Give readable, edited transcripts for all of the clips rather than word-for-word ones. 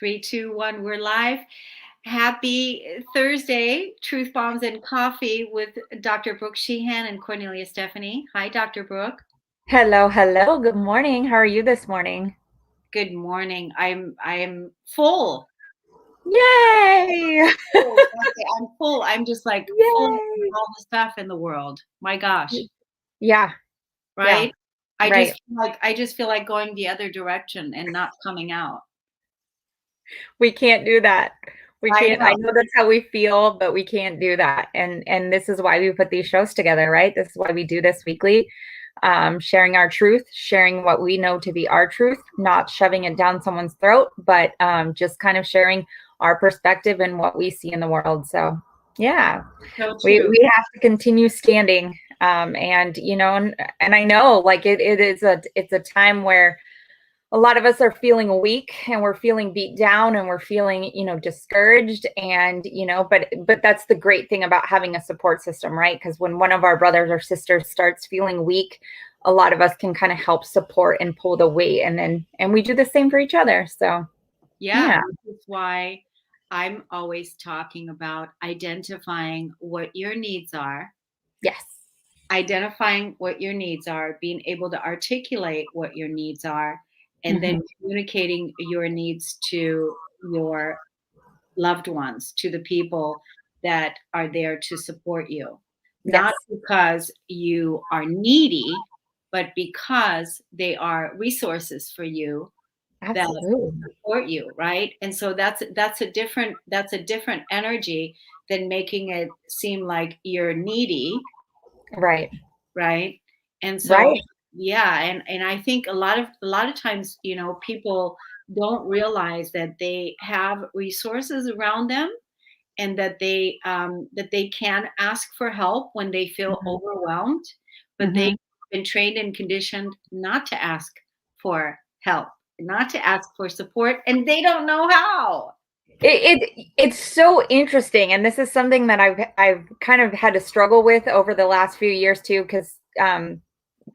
Three, two, one, we're live. Happy Thursday, Truth Bombs and Coffee with Dr. Brook Sheehan and Kornelia Stephanie. Hi, Dr. Brook. Hello, hello. Good morning. How are you this morning? Good morning. I'm full. Yay! Full. I'm full. I'm just like full of Yay! all the stuff in the world. My gosh. Yeah, yeah, Right? I right. just feel like going the other direction and not coming out. We can't do that. We I can't. I know. know that's how we feel, but we can't do that. And this is why we put these shows together, right? This is why we do this weekly. Sharing our truth, sharing what we know to be our truth, not shoving it down someone's throat, but just kind of sharing our perspective and what we see in the world. So yeah, So we true. have to continue standing. And you know, and I know like it's a time where a lot of us are feeling weak and we're feeling beat down and we're feeling, discouraged. And, but that's the great thing about having a support system, right? Because when one of our brothers or sisters starts feeling weak, a lot of us can kind of help support and pull the weight. And we do the same for each other. So, Yeah, yeah. which is why I'm always talking about identifying what your needs are, Yes. being able to articulate what your needs are, and then Mm-hmm. communicating your needs to your loved ones, to the people that are there to support you. Not Yes. because you are needy, but because they are resources for you that Absolutely. support you, right? And so that's a different energy than making it seem like you're needy, Right. right? And so Right. yeah, and I think a lot of times, people don't realize that they have resources around them, and that they can ask for help when they feel Mm-hmm. overwhelmed, but they've Mm-hmm. been trained and conditioned not to ask for help, not to ask for support, and they don't know how. It's so interesting, and this is something that I've kind of had to struggle with over the last few years too, because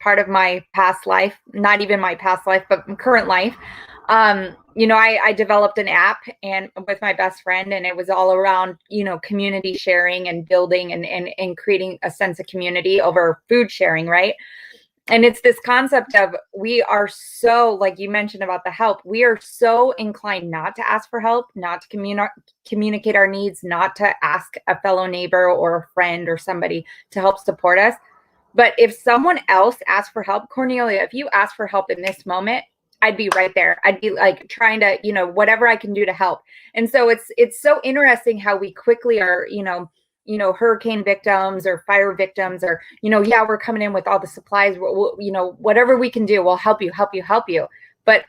part of my past life, not even my past life, but current life, I developed an app and with my best friend, and it was all around community sharing and building and creating a sense of community over food sharing, right? And it's this concept of we are so, like you mentioned about the help, we are so inclined not to ask for help, not to communicate our needs, not to ask a fellow neighbor or a friend or somebody to help support us. But if someone else asks for help, Kornelia, if you ask for help in this moment, I'd be right there. I'd be like trying to, whatever I can do to help. And so it's so interesting how we quickly are, hurricane victims or fire victims, or yeah, we're coming in with all the supplies, whatever we can do, we'll help you, help you, help you. But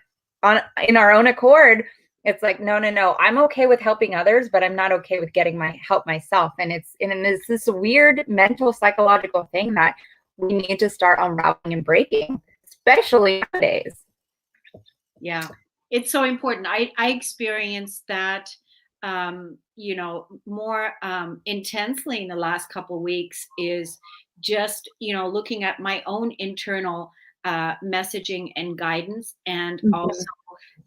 in our own accord, it's like no, no, no, I'm okay with helping others, but I'm not okay with getting my help myself. And it's this weird mental psychological thing that we need to start unraveling and breaking, especially nowadays. Yeah, it's so important. I experienced that, more intensely in the last couple weeks, is just, looking at my own internal messaging and guidance. And also,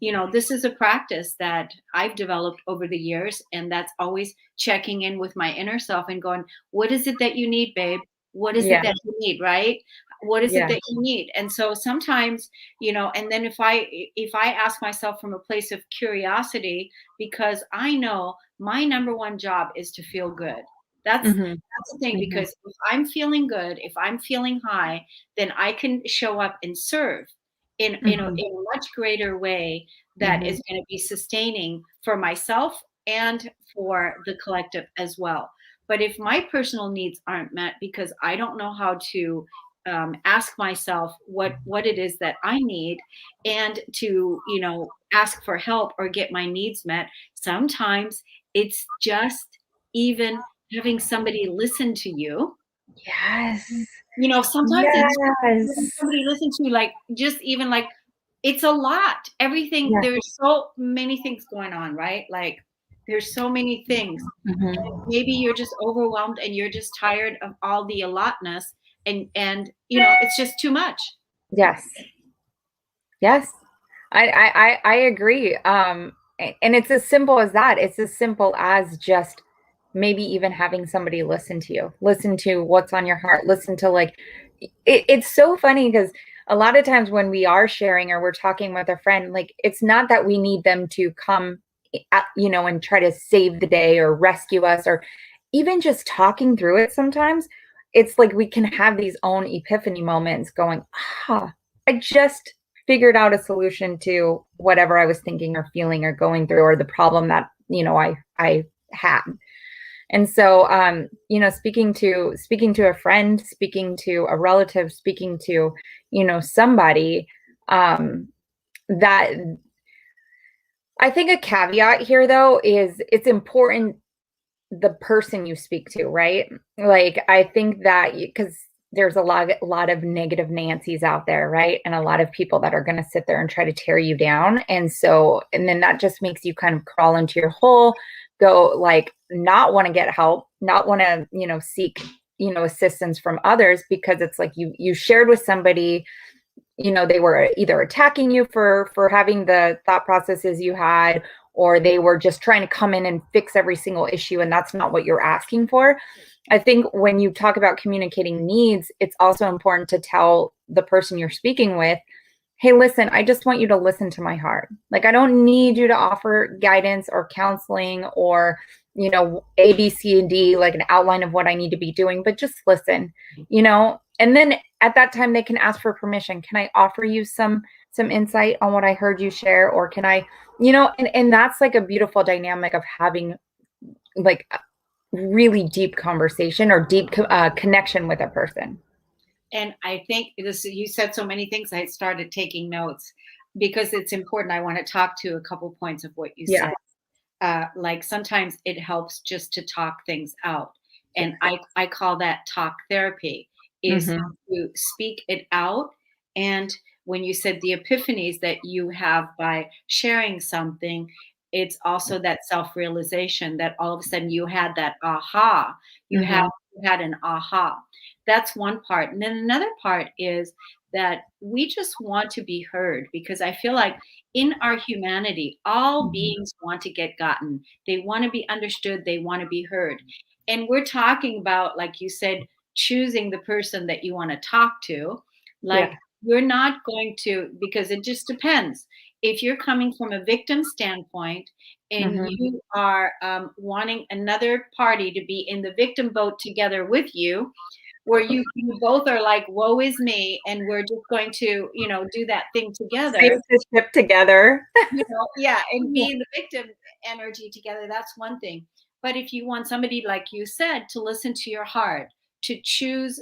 Mhm. this is a practice that I've developed over the years. And that's always checking in with my inner self and going, what is it that you need, babe? What is it Yeah, that you need, right? What is it yeah. that you need? And so sometimes, and then if I ask myself from a place of curiosity, because I know my number one job is to feel good. Hmm. That's the thing, Hmm. because if I'm feeling good, if I'm feeling high, then I can show up and serve Hmm. in a much greater way that Hmm. is going to be sustaining for myself and for the collective as well. But if my personal needs aren't met because I don't know how to ask myself what it is that I need, and to ask for help or get my needs met, sometimes it's just even having somebody listen to you. Yes. Sometimes it's just having Yes. somebody listen to you, like, just even like, it's a lot. Everything, Yeah. there's so many things going on, right? Like, there's so many things. Hmm. Maybe you're just overwhelmed and you're just tired of all the allotness, and it's just too much. Yes. Yes. I agree. And it's as simple as that. It's as simple as just maybe even having somebody listen to you, listen to what's on your heart, listen to like, it's so funny because a lot of times when we are sharing or we're talking with a friend, like it's not that we need them to come, and try to save the day or rescue us, or even just talking through it. Sometimes it's like we can have these own epiphany moments going, I just figured out a solution to whatever I was thinking or feeling or going through, or the problem that, I had. And so, speaking to a friend, speaking to a relative, speaking to, somebody, that I think a caveat here though is it's important the person you speak to, right? Like, I think that because there's a lot of negative Nancy's out there, right? And a lot of people that are going to sit there and try to tear you down. And then that just makes you kind of crawl into your hole, go like not want to get help, not want to, seek, assistance from others, because it's like you shared with somebody, they were either attacking you for having the thought processes you had, or they were just trying to come in and fix every single issue. And that's not what you're asking for. I think when you talk about communicating needs, it's also important to tell the person you're speaking with, hey, listen, I just want you to listen to my heart. Like, I don't need you to offer guidance or counseling or, A, B, C, and D, like an outline of what I need to be doing, but just listen, and then at that time they can ask for permission. Can I offer you some insight on what I heard you share? Or can I, and that's like a beautiful dynamic of having like a really deep conversation or deep connection with a person. And I think you said so many things. I started taking notes because it's important. I want to talk to a couple points of what you said. Like sometimes it helps just to talk things out. And I call that talk therapy, is to speak it out. And when you said the epiphanies that you have by sharing something, it's also that self-realization that all of a sudden you had that aha. You had an aha. That's one part. And then another part is that we just want to be heard, because I feel like in our humanity, all beings want to get gotten. They want to be understood. They want to be heard. And we're talking about, like you said, choosing the person that you want to talk to. Like, you're not going to, because it just depends. If you're coming from a victim standpoint and you are wanting another party to be in the victim boat together with you, where you both are like, woe is me, and we're just going to, do that thing together. Save the ship together. And be in the victim energy together, that's one thing. But if you want somebody, like you said, to listen to your heart, to choose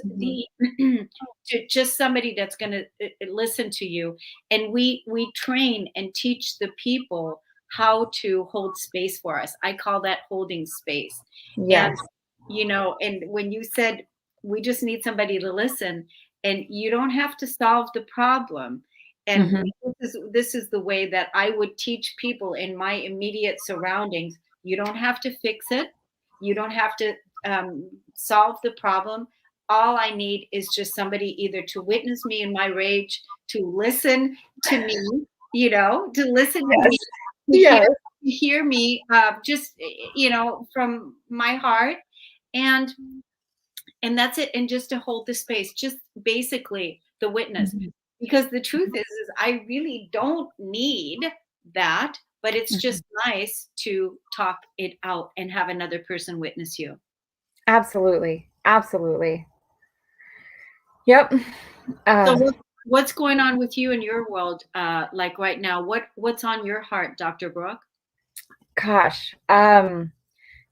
to just somebody that's going to listen to you. And we train and teach the people how to hold space for us. I call that holding space. Yes. And, and when you said, we just need somebody to listen, and you don't have to solve the problem. And this is the way that I would teach people in my immediate surroundings. You don't have to fix it. You don't have to solve the problem. All I need is just somebody either to witness me in my rage, to listen to me, to listen to me, to hear me just, from my heart. And that's it. And just to hold the space, just basically the witness. Because the truth is I really don't need that, but it's just nice to talk it out and have another person witness you. Absolutely. Absolutely. Yep. So what's going on with you in your world? Like right now, what's on your heart, Dr. Brook? Gosh.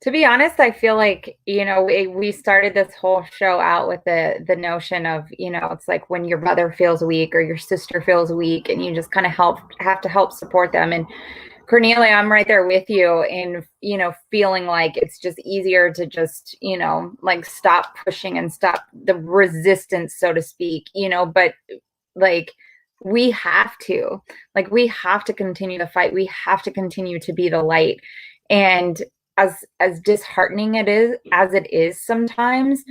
To be honest, I feel like, we started this whole show out with the notion of, it's like when your brother feels weak or your sister feels weak, and you just kind of have to help support them. And Kornelia, I'm right there with you in, feeling like it's just easier to just, like stop pushing and stop the resistance, so to speak, but like we have to continue the fight. We have to continue to be the light. And as disheartening as it is sometimes,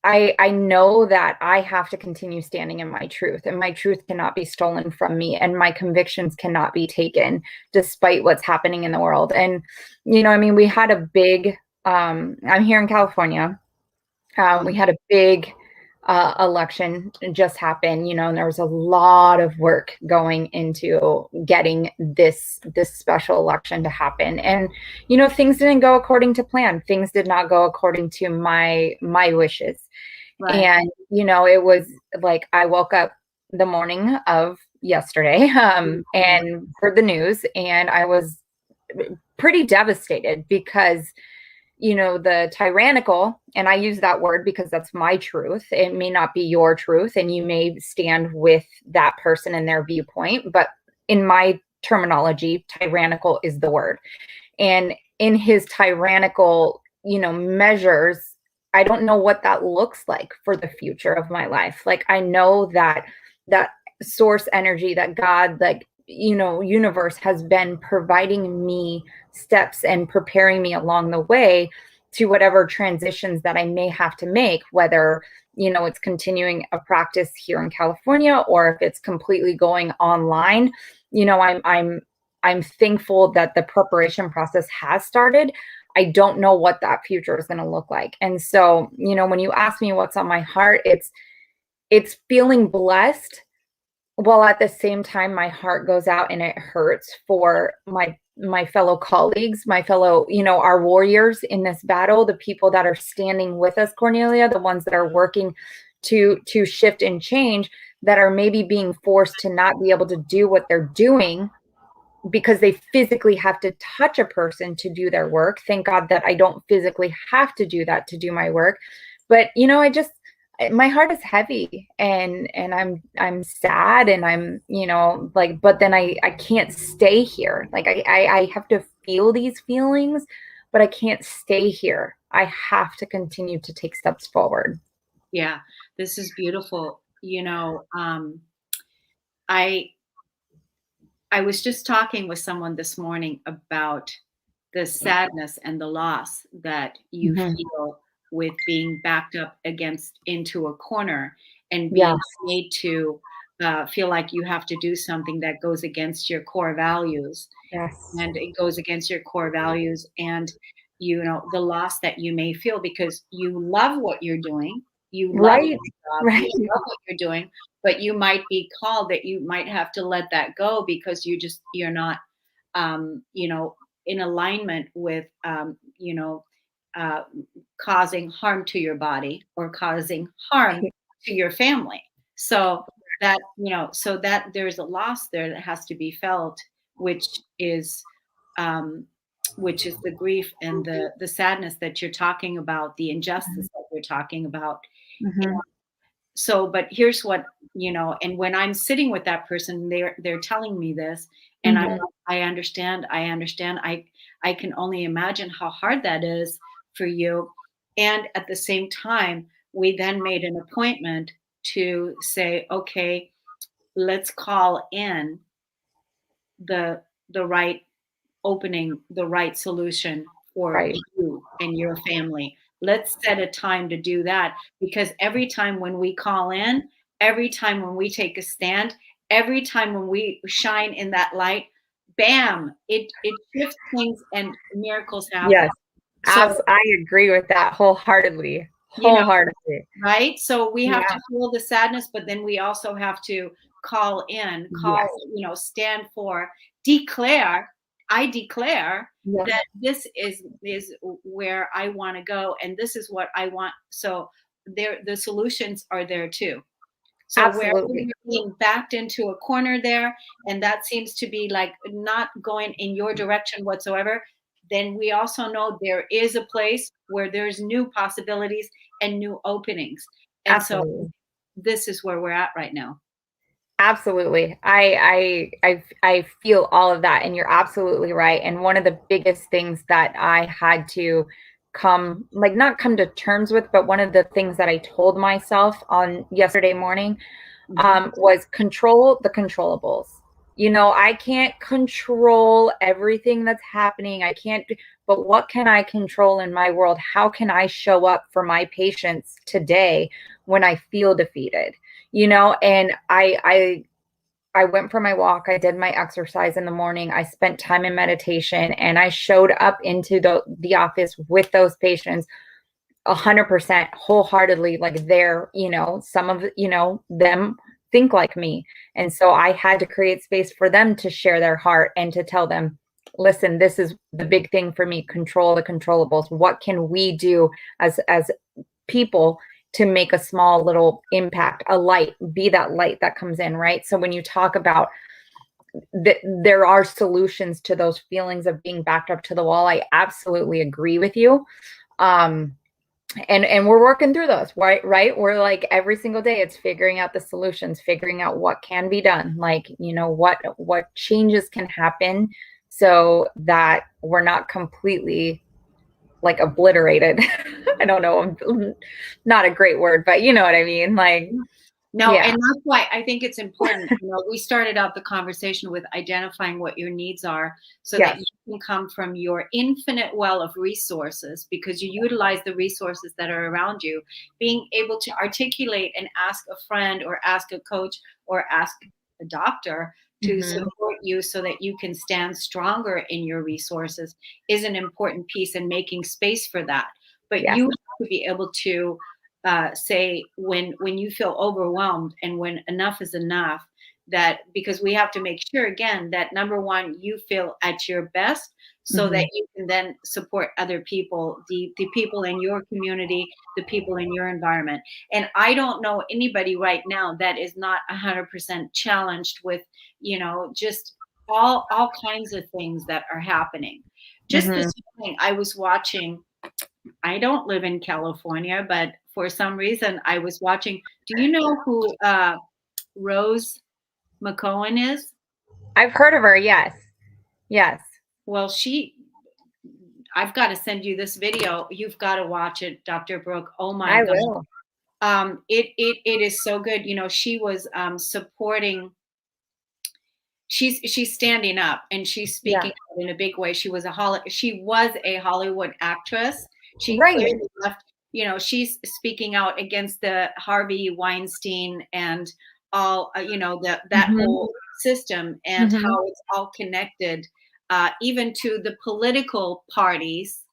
I know that I have to continue standing in my truth, and my truth cannot be stolen from me, and my convictions cannot be taken despite what's happening in the world. And, I mean, we had a big, I'm here in California. We had a big election just happened, and there was a lot of work going into getting this special election to happen. And, things didn't go according to plan. Things did not go according to my wishes. Right. And, it was like I woke up the morning of yesterday and heard the news, and I was pretty devastated because the tyrannical, and I use that word because that's my truth. It may not be your truth, and you may stand with that person and their viewpoint, but in my terminology, tyrannical is the word. And in his tyrannical, measures, I don't know what that looks like for the future of my life. Like, I know that source energy, that God, like, universe has been providing me steps and preparing me along the way to whatever transitions that I may have to make, whether, it's continuing a practice here in California, or if it's completely going online. I'm thankful that the preparation process has started. I don't know what that future is going to look like. And so, when you ask me what's on my heart, it's feeling blessed, while at the same time my heart goes out and it hurts for my fellow colleagues, my fellow, our warriors in this battle, the people that are standing with us, Kornelia, the ones that are working to shift and change, that are maybe being forced to not be able to do what they're doing because they physically have to touch a person to do their work. Thank God that I don't physically have to do that to do my work. But, my heart is heavy, and I'm sad, and I'm, but then I can't stay here. Like, I have to feel these feelings, but I can't stay here. I have to continue to take steps forward. Yeah, this is beautiful. I was just talking with someone this morning about the sadness and the loss that you feel with being backed up into a corner and being made to feel like you have to do something that goes against your core values. Yes. And it goes against your core values, and the loss that you may feel because you love what you're doing. You love your job, right. You love what you're doing, but you might be called that you might have to let that go because you're not in alignment with causing harm to your body or causing harm to your family. So that there's a loss there that has to be felt, which is the grief and the sadness that you're talking about, the injustice that you're talking about. So, but here's what, and when I'm sitting with that person, they're telling me this, and I understand. I can only imagine how hard that is for you. And at the same time, we then made an appointment to say, okay, let's call in the right opening, the right solution for you and your family. Let's set a time to do that, because every time when we call in, every time when we take a stand, every time when we shine in that light, bam, it shifts things and miracles happen. Yes, so, I agree with that wholeheartedly. Right? So we have to feel the sadness, but then we also have to call in, stand for, declare. I declare that this is where I want to go, and this is what I want. So the solutions are there too. So where you're being backed into a corner there, and that seems to be like not going in your direction whatsoever, then we also know there is a place where there's new possibilities and new openings. And so this is where we're at right now. Absolutely. I feel all of that, and you're absolutely right. And one of the biggest things that I had to not come to terms with, but one of the things that I told myself on yesterday morning was control the controllables. I can't control everything that's happening. I can't, but what can I control in my world? How can I show up for my patients today when I feel defeated? And I went for my walk. I did my exercise in the morning. I spent time in meditation, and I showed up into the office with those patients 100% wholeheartedly. Like some of, them think like me. And so I had to create space for them to share their heart and to tell them, listen, this is the big thing for me. Control the controllables. What can we do as people to make a small little impact, a light, be that light that comes in, right? So when you talk about that there are solutions to those feelings of being backed up to the wall, I absolutely agree with you. And we're working through those, right? We're like every single day it's figuring out the solutions, figuring out what can be done, like what changes can happen so that we're not completely like obliterated. I don't know, not a great word, but you know what I mean, like No, yeah. and that's why I think it's important. We started out the conversation with identifying what your needs are so that Yes. you can come from your infinite well of resources, because you utilize the resources that are around you. Being able to articulate and ask a friend or ask a coach or ask a doctor to support you so that you can stand stronger in your resources is an important piece, in making space for that. But Yes. you have to be able to say when you feel overwhelmed and when enough is enough, that because we have to make sure again that number one, you feel at your best so that you can then support other people, the people in your community, the people in your environment. And I don't know anybody right now that is not 100% challenged with just all kinds of things that are happening. Just this morning I was watching, I don't live in California, but for some reason I was watching. Do you know who Rose McGowan is? I've heard of her. Yes. Yes. Well, I've got to send you this video. You've got to watch it, Dr. Brook. Oh my I God. will. It is so good. She was supporting, she's standing up and she's Yeah. speaking out in a big way. She was a Hollywood actress. She Right. clearly left, she's speaking out against the Harvey Weinstein and all, that whole system and how it's all connected, even to the political parties.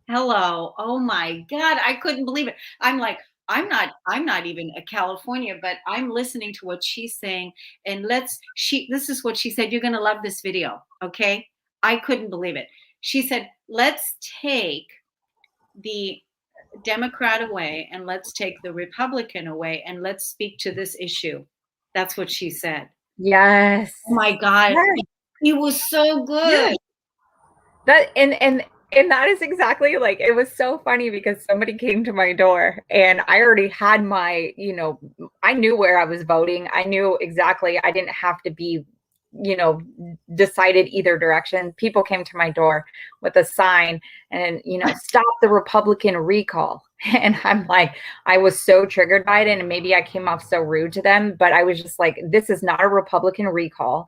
Hello. Oh my God. I couldn't believe it. I'm like, I'm not even a California, but I'm listening to what she's saying. And this is what she said. You're going to love this video. Okay. I couldn't believe it. She said, let's take the Democrat away and let's take the Republican away and let's speak to this issue. That's what she said. Yes. Oh my God. Yes. It was so good. Yes. That and that is exactly, like, it was so funny because somebody came to my door and I already had my, I knew where I was voting. I knew exactly, I didn't have to be, decided either direction. People came to my door with a sign and, stop the Republican recall. And I'm like, I was so triggered by it. And maybe I came off so rude to them, but I was just like, this is not a Republican recall.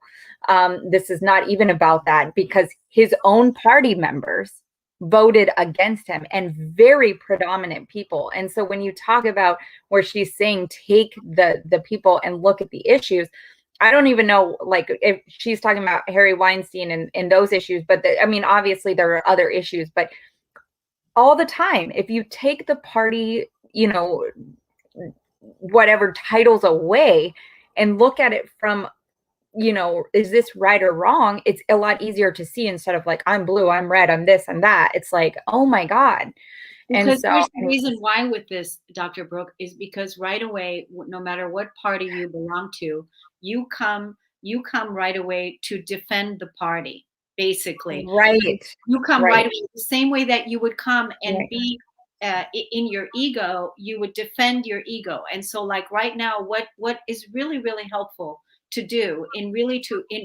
This is not even about that, because his own party members voted against him, and very predominant people. And so when you talk about where she's saying take the people and look at the issues, I don't even know, like, if she's talking about Harry Weinstein and those issues, but obviously there are other issues, but all the time, if you take the party, whatever titles away and look at it from, is this right or wrong? It's a lot easier to see, instead of like, I'm blue, I'm red, I'm this and that. It's like, oh my God. Because And so there's the reason why with this, Dr. Brook, is because right away, no matter what party you belong to, you come right away to defend the party, basically. right. You come Right. right away the same way that you would come and Right. be in your ego, you would defend your ego. And so like right now, what is really, really helpful to do in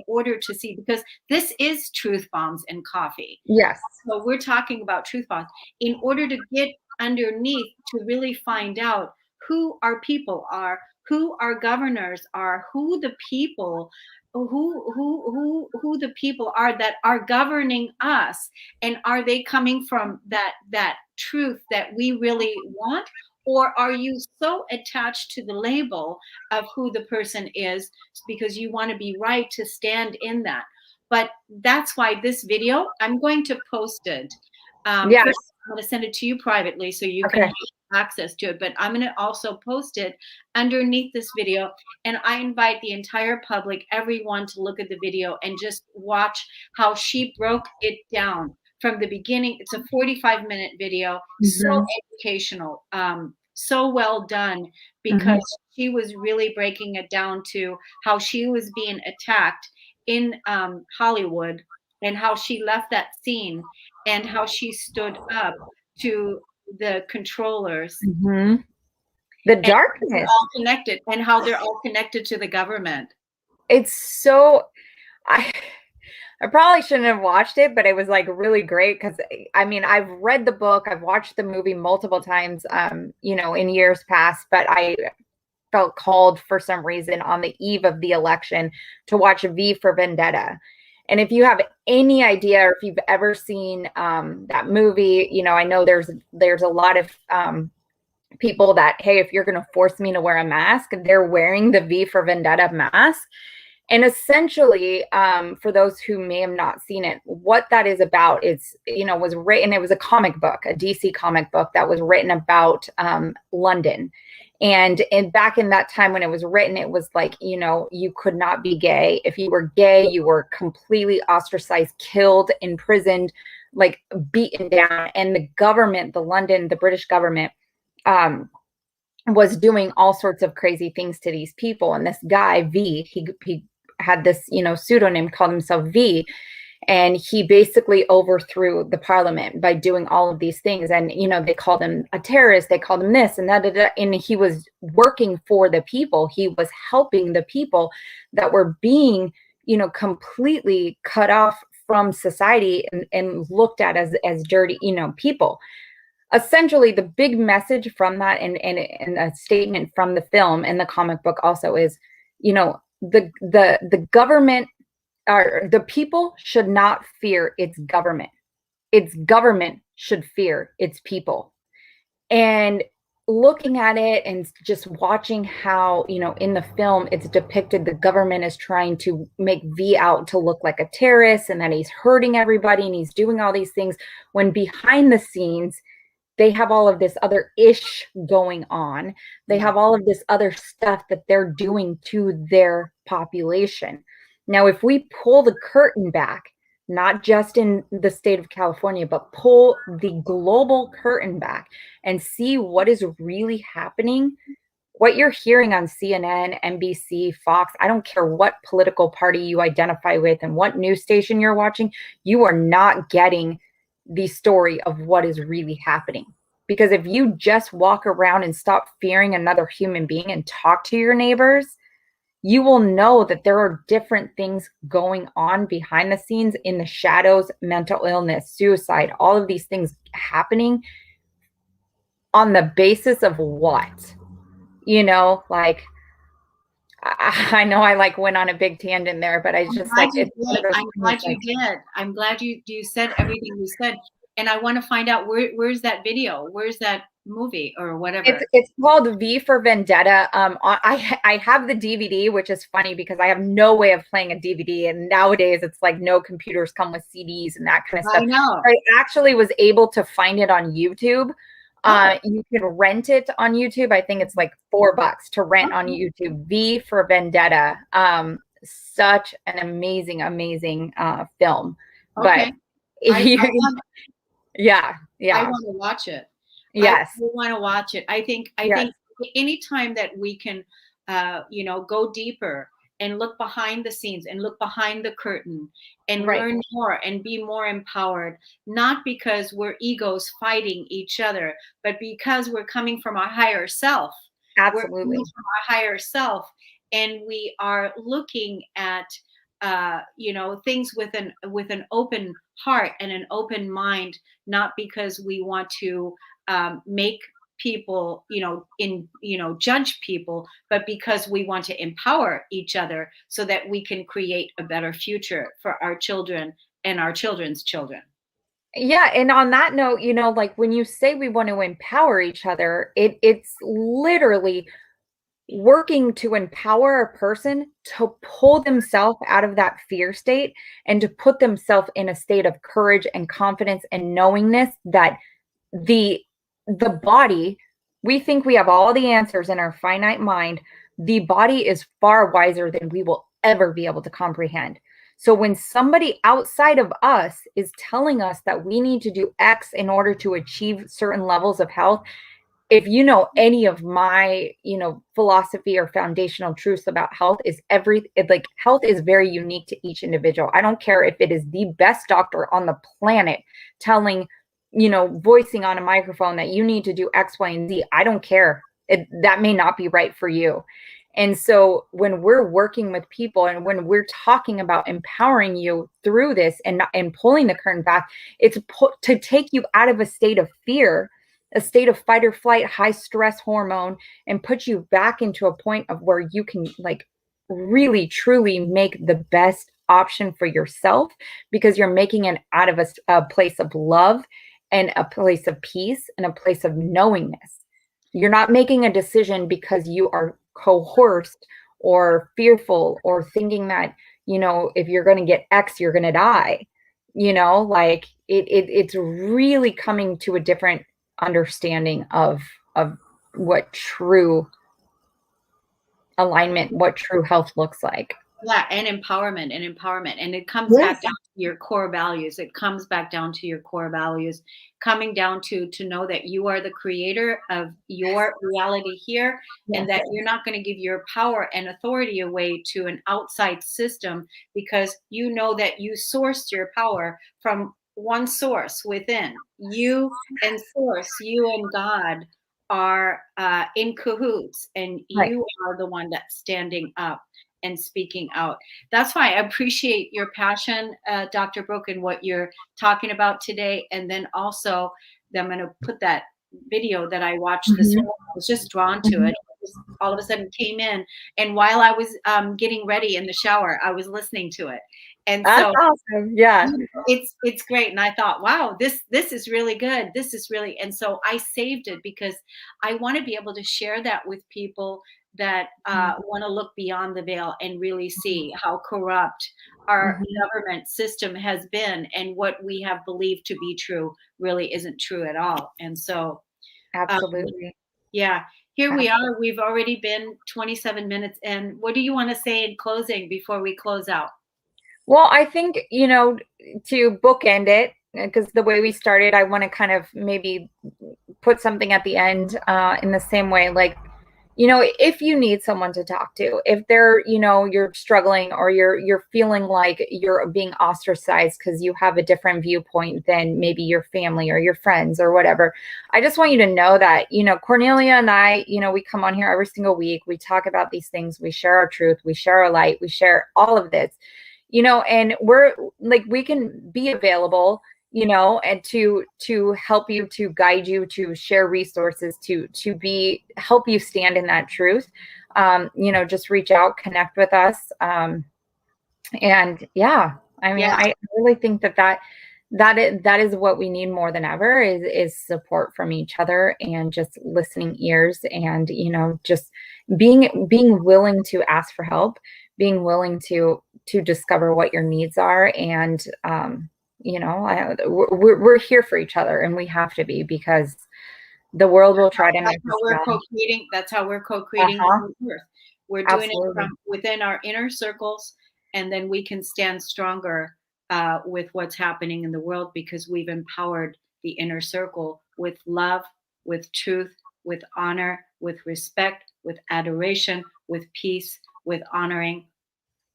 order to see, because this is truth bombs and coffee. Yes. So we're talking about truth bombs. In order to get underneath, to really find out who our people are, who our governors are, who the people who the people are that are governing us, and are they coming from that truth that we really want, or are you so attached to the label of who the person is because you want to be right to stand in that. But that's why this video, I'm going to post it. Yes. First, I'm going to send it to you privately so you can have access to it, but I'm going to also post it underneath this video. And I invite the entire public, everyone, to look at the video and just watch how she broke it down from the beginning. It's a 45-minute video, so educational, so well done, because she was really breaking it down to how she was being attacked in Hollywood, and how she left that scene, and how she stood up to the controllers. The darkness. All connected, and how they're all connected to the government. It's so, I probably shouldn't have watched it, but it was like really great because I mean, I've read the book, I've watched the movie multiple times, you know, in years past, but I felt called for some reason on the eve of the election to watch V for Vendetta. And if you have any idea, or if you've ever seen that movie, you know, I know there's a lot of people that, hey, if you're going to force me to wear a mask, they're wearing the V for Vendetta mask. And essentially, for those who may have not seen it, what that is about is, you know, was written, it was a comic book, a DC comic book that was written about London. And back in that time when it was written, it was like, you know, you could not be gay. If you were gay, you were completely ostracized, killed, imprisoned, like beaten down. And the government, the British government, was doing all sorts of crazy things to these people. And this guy, V, he had this, you know, pseudonym, called himself V. And he basically overthrew the parliament by doing all of these things. And, you know, they called him a terrorist, they called him this and that, and he was working for the people. He was helping the people that were being, you know, completely cut off from society and looked at as dirty, you know, people. Essentially, the big message from that, and a statement from the film and the comic book also, is, you know, the government, or the people, should not fear its government. Its government should fear its people. And looking at it and just watching how, you know, in the film it's depicted the government is trying to make V out to look like a terrorist, and that he's hurting everybody and he's doing all these things, when behind the scenes they have all of this other ish going on. They have all of this other stuff that they're doing to their population. Now, if we pull the curtain back, not just in the state of California, but pull the global curtain back and see what is really happening, what you're hearing on CNN, NBC, Fox, I don't care what political party you identify with and what news station you're watching, you are not getting the story of what is really happening. Because if you just walk around and stop fearing another human being and talk to your neighbors, you will know that there are different things going on behind the scenes, in the shadows, mental illness, suicide, all of these things happening on the basis of what? You know, like, I know I like went on a big tangent there, but I just like, I'm glad you did. I'm glad you said everything you said. And I want to find out where's that video? Where's that movie or whatever? It's called V for Vendetta. I have the DVD, which is funny because I have no way of playing a DVD, and nowadays it's like no computers come with CDs and that kind of stuff. I know. I actually was able to find it on YouTube. You can rent it on YouTube. I think it's like $4 to rent on YouTube. V for Vendetta. Such an amazing film. Okay. But yeah. I want to watch it. Yes. I want to watch it. I think anytime that we can, you know, go deeper and look behind the scenes and look behind the curtain and learn more and be more empowered, not because we're egos fighting each other, but because we're coming from our higher self. Absolutely. We're coming from our higher self, and we are looking at, you know, things with an open heart and an open mind, not because we want to make people, judge people, but because we want to empower each other so that we can create a better future for our children and our children's children. Yeah, and on that note, like when you say we want to empower each other, it's literally working to empower a person to pull themselves out of that fear state and to put themselves in a state of courage and confidence and knowingness that the body, we think we have all the answers in our finite mind. The body is far wiser than we will ever be able to comprehend. So when somebody outside of us is telling us that we need to do X in order to achieve certain levels of health, if you know any of my, philosophy or foundational truths about health, health is very unique to each individual. I don't care if it is the best doctor on the planet telling, voicing on a microphone that you need to do X, Y, and Z. I don't care. That may not be right for you. And so when we're working with people and when we're talking about empowering you through this and pulling the curtain back, it's to take you out of a state of fear, a state of fight or flight, high stress hormone, and put you back into a point of where you can really truly make the best option for yourself, because you're making it out of a place of love and a place of peace and a place of knowingness. You're not making a decision because you are coerced or fearful or thinking that, if you're going to get X, you're going to die. It's really coming to a different understanding of what true alignment, what true health looks like. Yeah, and empowerment. And it comes back down to your core values. It comes back down to your core values, coming down to know that you are the creator of your reality here, and that you're not going to give your power and authority away to an outside system, because you know that you sourced your power from one source within you, and you and God are in cahoots, and you are the one that's standing up and speaking out. That's why I appreciate your passion, Dr. Brook, and what you're talking about today. And then also, I'm going to put that video that I watched this morning. I was just drawn to it. All of a sudden came in, and while I was getting ready in the shower, I was listening to it. And that's awesome. Yeah, it's great. And I thought, wow, this is really good. This is really, and so I saved it because I want to be able to share that with people that want to look beyond the veil and really see how corrupt our government system has been, and what we have believed to be true really isn't true at all. And so, absolutely. Yeah, here we are. We've already been 27 minutes in. What do you want to say in closing before we close out? Well, I think, to bookend it, because the way we started, I want to kind of maybe put something at the end in the same way, if you need someone to talk to, if they're, you're struggling, or you're feeling like you're being ostracized because you have a different viewpoint than maybe your family or your friends or whatever, I just want you to know that, Kornelia and I, we come on here every single week. We talk about these things. We share our truth. We share our light. We share all of this, and we're we can be available, and to help you, to guide you, to share resources, to help you stand in that truth. Just reach out, connect with us. And yeah, I mean, I really think that is what we need more than ever, is support from each other, and just listening ears, and, just being willing to ask for help, being willing to discover what your needs are. And, we're here for each other, and we have to be, because the world will try to make us co-creating. That's how we're co-creating the earth. We're doing it from within our inner circles, and then we can stand stronger with what's happening in the world, because we've empowered the inner circle with love, with truth, with honor, with respect, with adoration, with peace, with honoring.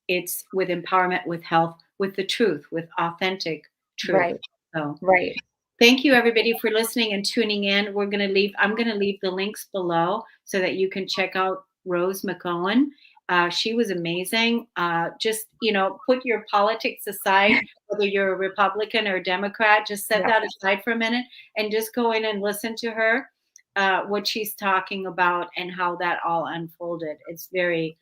It's with empowerment, with health, with the truth, with authentic truth. Right. So, right. Thank you, everybody, for listening and tuning in. I'm going to leave the links below so that you can check out Rose McGowan. She was amazing. Just, put your politics aside, whether you're a Republican or a Democrat, just set that aside for a minute and just go in and listen to her. what she's talking about and how that all unfolded. It's very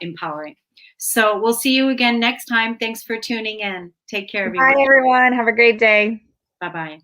empowering. So we'll see you again next time. Thanks for tuning in. Take care, everyone. Bye, everyone. Have a great day. Bye-bye.